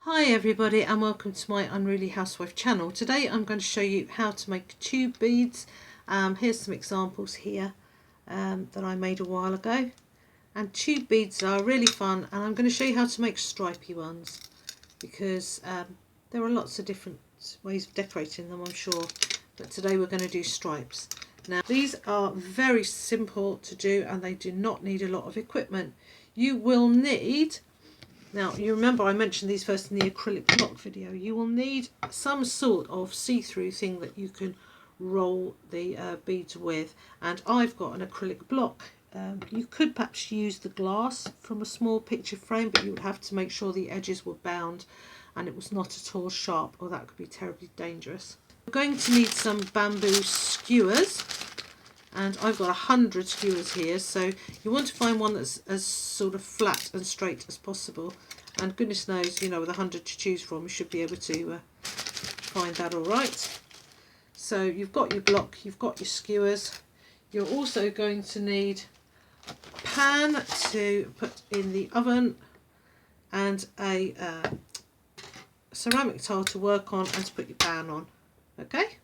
Hi everybody and welcome to my Unruly Housewife channel. Today I'm going to show you how to make tube beads. Here's some examples here that I made a while ago. And tube beads are really fun, and I'm going to show you how to make stripy ones because there are lots of different ways of decorating them, I'm sure, but today we're going to do stripes. Now these are very simple to do and they do not need a lot of equipment. You will need, now you remember I mentioned these first in the acrylic block video, you will need some sort of see-through thing that you can roll the beads with, and I've got an acrylic block. You could perhaps use the glass from a small picture frame, but you would have to make sure the edges were bound and it was not at all sharp, or that could be terribly dangerous. We're going to need some bamboo skewers, and I've got 100 skewers here, so you want to find one that's as sort of flat and straight as possible, and goodness knows, you know, with 100 to choose from you should be able to find that all right. So you've got your block, you've got your skewers. You're also going to need a pan to put in the oven and a ceramic tile to work on and to put your pan on. Okay,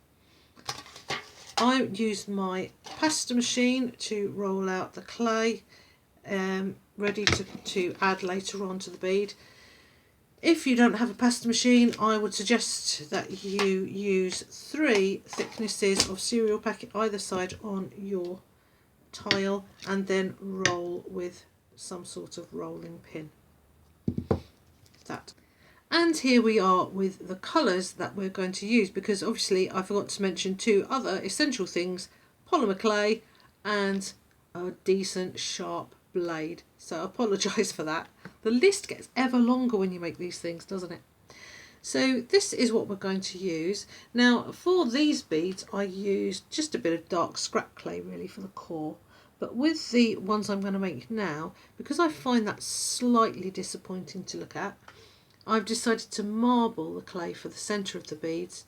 I used my pasta machine to roll out the clay, ready to add later on to the bead. If you don't have a pasta machine, I would suggest that you use 3 thicknesses of cereal packet either side on your tile, and then roll with some sort of rolling pin. That. And here we are with the colours that we're going to use, because obviously I forgot to mention 2 other essential things: polymer clay and a decent sharp blade. So I apologise for that. The list gets ever longer when you make these things, doesn't it? So this is what we're going to use. Now for these beads I used just a bit of dark scrap clay really for the core, but with the ones I'm going to make now, because I find that slightly disappointing to look at, I've decided to marble the clay for the centre of the beads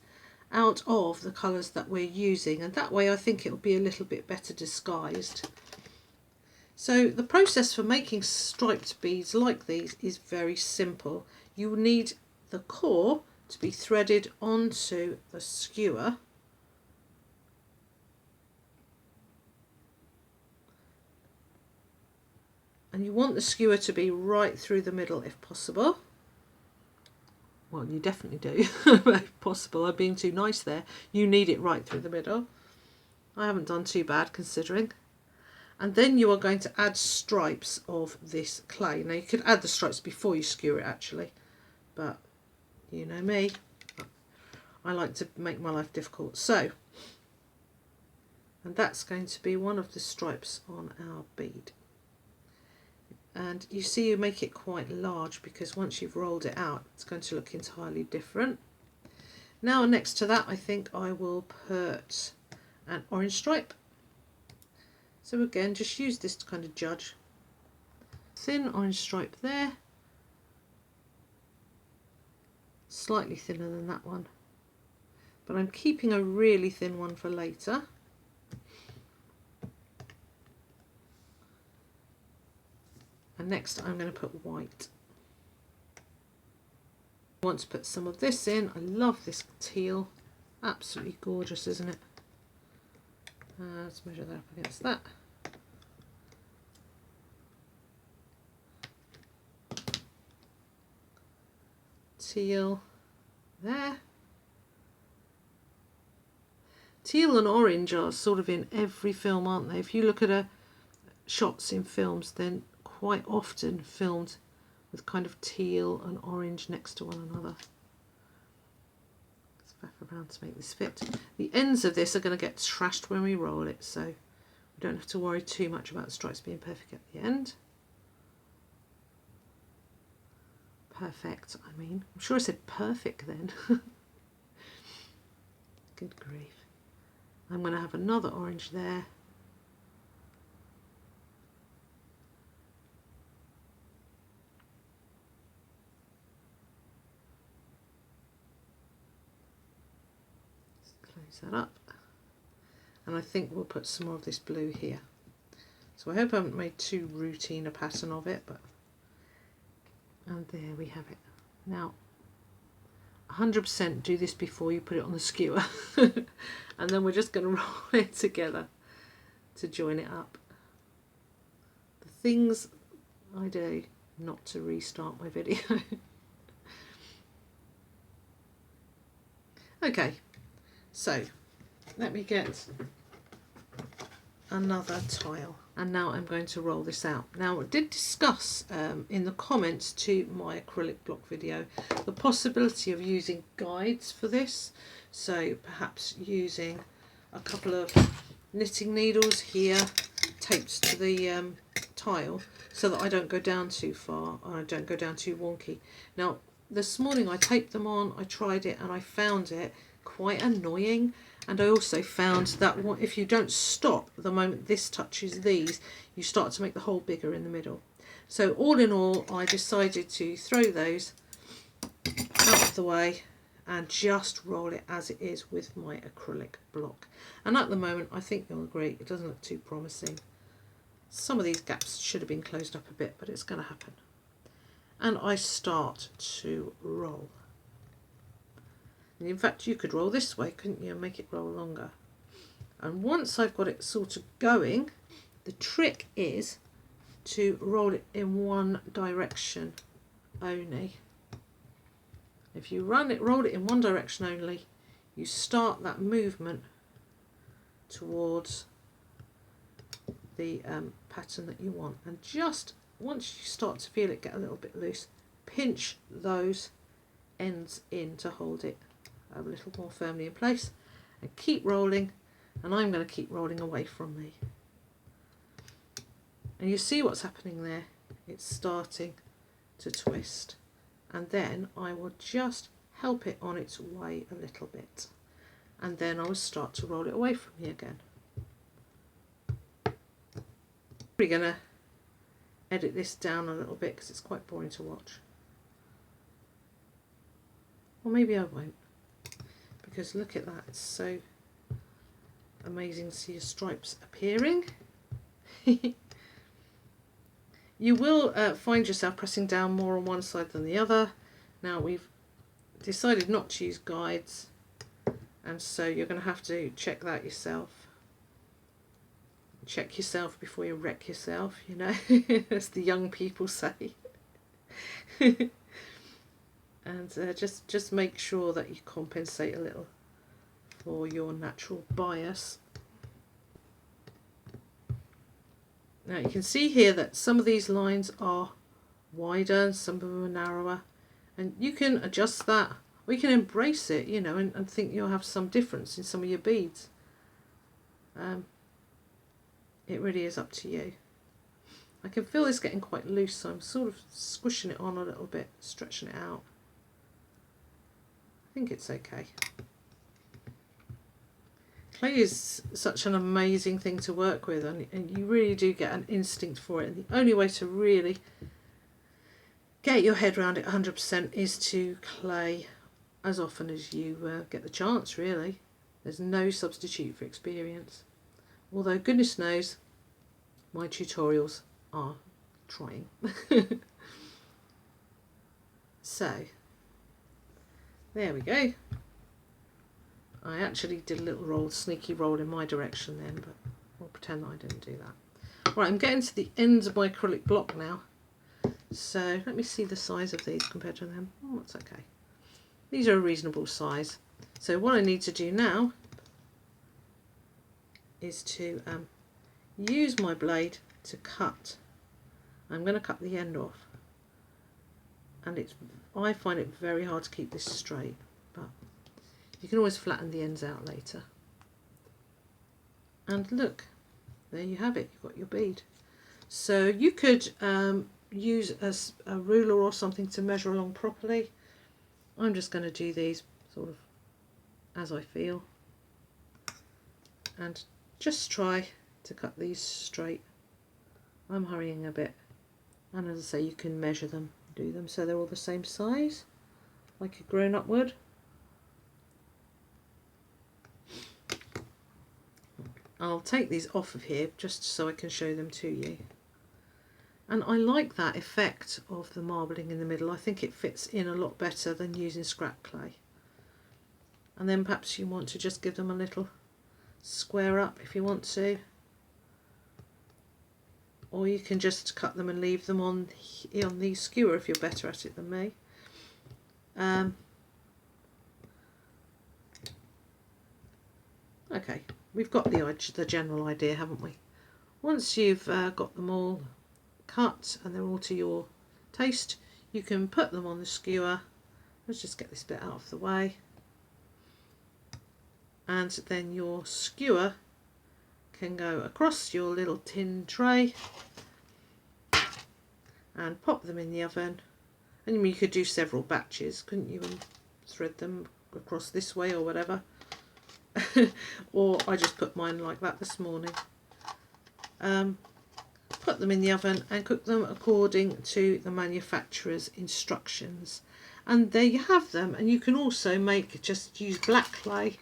out of the colours that we're using, and that way I think it will be a little bit better disguised. So the process for making striped beads like these is very simple. You will need the core to be threaded onto the skewer, and you want the skewer to be right through the middle if possible. Well, you definitely do, if possible. I'm being too nice there. You need it right through the middle. I haven't done too bad considering. And then you are going to add stripes of this clay. Now you could add the stripes before you skewer it actually, but you know me, I like to make my life difficult. So, and that's going to be one of the stripes on our bead. And you see you make it quite large because once you've rolled it out it's going to look entirely different. Now next to that I think I will put an orange stripe. So again, just use this to kind of judge. Thin orange stripe there, slightly thinner than that one, but I'm keeping a really thin one for later. And next I'm going to put white. I want to put some of this in. I love this teal, absolutely gorgeous, isn't it? Let's measure that up against that. Teal there. Teal and orange are sort of in every film, aren't they? If you look at shots in films, then quite often filmed with kind of teal and orange next to one another. Let's back around to make this fit. The ends of this are going to get trashed when we roll it, so we don't have to worry too much about the stripes being perfect at the end. Perfect, I mean. I'm sure I said perfect then. Good grief. I'm going to have another orange there. Close that up, and I think we'll put some more of this blue here. So I hope I haven't made too routine a pattern of it, but, and there we have it. Now 100% do this before you put it on the skewer. And then we're just going to roll it together to join it up. The things I do not to restart my video. Okay, so let me get another tile, and now I'm going to roll this out. Now I did discuss in the comments to my acrylic block video the possibility of using guides for this, so perhaps using a couple of knitting needles here taped to the tile so that I don't go down too far and I don't go down too wonky. Now this morning I taped them on, I tried it and I found it quite annoying. And I also found that if you don't stop the moment this touches these, you start to make the hole bigger in the middle. So all in all, I decided to throw those out of the way and just roll it as it is with my acrylic block. And at the moment, I think you'll agree, it doesn't look too promising. Some of these gaps should have been closed up a bit, but it's going to happen. And I start to roll. And in fact, you could roll this way, couldn't you, and make it roll longer. And once I've got it sort of going, the trick is to roll it in one direction only. If you roll it in one direction only, you start that movement towards the pattern that you want. And just once you start to feel it get a little bit loose, pinch those ends in to hold it a little more firmly in place, and keep rolling. And I'm going to keep rolling away from me. And you see what's happening there, it's starting to twist, and then I will just help it on its way a little bit, and then I will start to roll it away from me again. We're going to edit this down a little bit because it's quite boring to watch, or maybe I won't, because look at that, it's so amazing to see your stripes appearing. You will find yourself pressing down more on one side than the other. Now we've decided not to use guides, and so you're going to have to check that yourself. Check yourself before you wreck yourself, you know, as the young people say. And just make sure that you compensate a little for your natural bias. Now you can see here that some of these lines are wider and some of them are narrower, and you can adjust that, or you can embrace it, you know, and think you'll have some difference in some of your beads. It really is up to you. I can feel this getting quite loose, so I'm sort of squishing it on a little bit, stretching it out. I think it's okay. Clay is such an amazing thing to work with, and you really do get an instinct for it. And the only way to really get your head around it 100% is to clay as often as you get the chance, really. There's no substitute for experience. Although goodness knows my tutorials are trying. So there we go. I actually did a little roll, sneaky roll in my direction then, but we'll pretend that I didn't do that. Right, I'm getting to the ends of my acrylic block now. So let me see the size of these compared to them. Oh, that's okay. These are a reasonable size. So what I need to do now is to use my blade to cut. I'm going to cut the end off, and I find it very hard to keep this straight, but you can always flatten the ends out later. And look, there you have it, you've got your bead. So you could use a ruler or something to measure along properly. I'm just going to do these sort of as I feel, and just try to cut these straight. I'm hurrying a bit, and as I say, you can measure them, do them so they're all the same size, like a grown-up would. I'll take these off of here just so I can show them to you. And I like that effect of the marbling in the middle. I think it fits in a lot better than using scrap clay. and then perhaps you want to just give them a little square up if you want to, or you can just cut them and leave them on the skewer if you're better at it than me. Okay, we've got the general idea, haven't we? Once you've got them all cut and they're all to your taste, you can put them on the skewer. Let's just get this bit out of the way. And then your skewer can go across your little tin tray and pop them in the oven. And you could do several batches, couldn't you, and thread them across this way or whatever. Or I just put mine like that this morning. Put them in the oven and cook them according to the manufacturer's instructions. And there you have them. And you can also just use black clay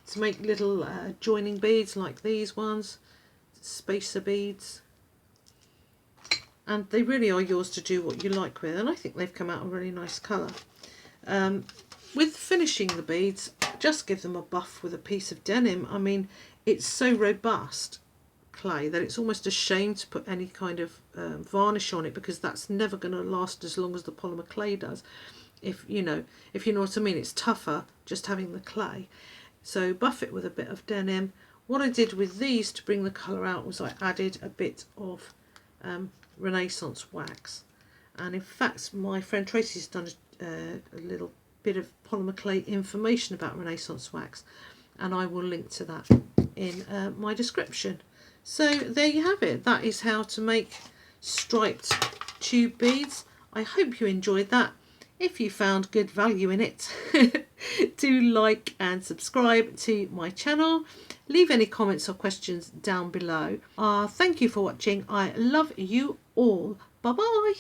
to make little joining beads like these ones, spacer beads. And they really are yours to do what you like with. And I think they've come out a really nice colour. With finishing the beads, just give them a buff with a piece of denim. I mean, it's so robust, clay, that it's almost a shame to put any kind of varnish on it, because that's never going to last as long as the polymer clay does. If you know what I mean. It's tougher just having the clay. So buff it with a bit of denim. What I did with these to bring the colour out was I added a bit of Renaissance wax. And in fact, my friend Tracy's done a little bit of polymer clay information about Renaissance wax, and I will link to that in my description. So there you have it. That is how to make striped tube beads. I hope you enjoyed that. If you found good value in it, do like and subscribe to my channel. Leave any comments or questions down below. Thank you for watching. I love you all. Bye bye.